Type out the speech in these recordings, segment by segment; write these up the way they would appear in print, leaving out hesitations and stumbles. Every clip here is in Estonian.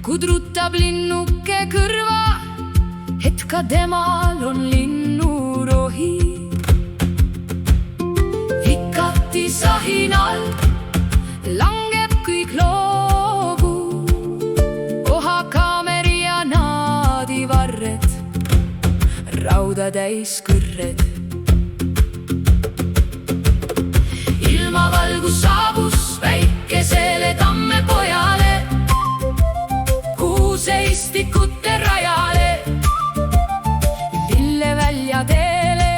kudrutab linnuke kõrva, et ka temal on linnurohi. Vikati sahinal langeb kõik loogu, kohakaameri ja naadivarred, rauda täis kõrred. Ilmavalgus saabus väikesele tammepojale, kuuseistikute rajale, lillevälja teele.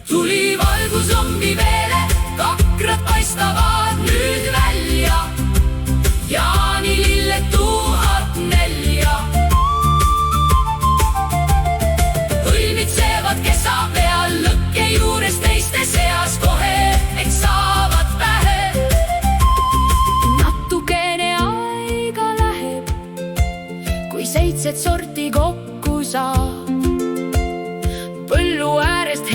Tuli valgus zombi veele, kakrad paistavad nüüd välja, jaanililled 1004. Õilmitsevad kesa peal lõkke juures teiste seas kohe, eks saavad pähe. Natukene aega läheb, kui 7 sorti kokku saab, põllu äärest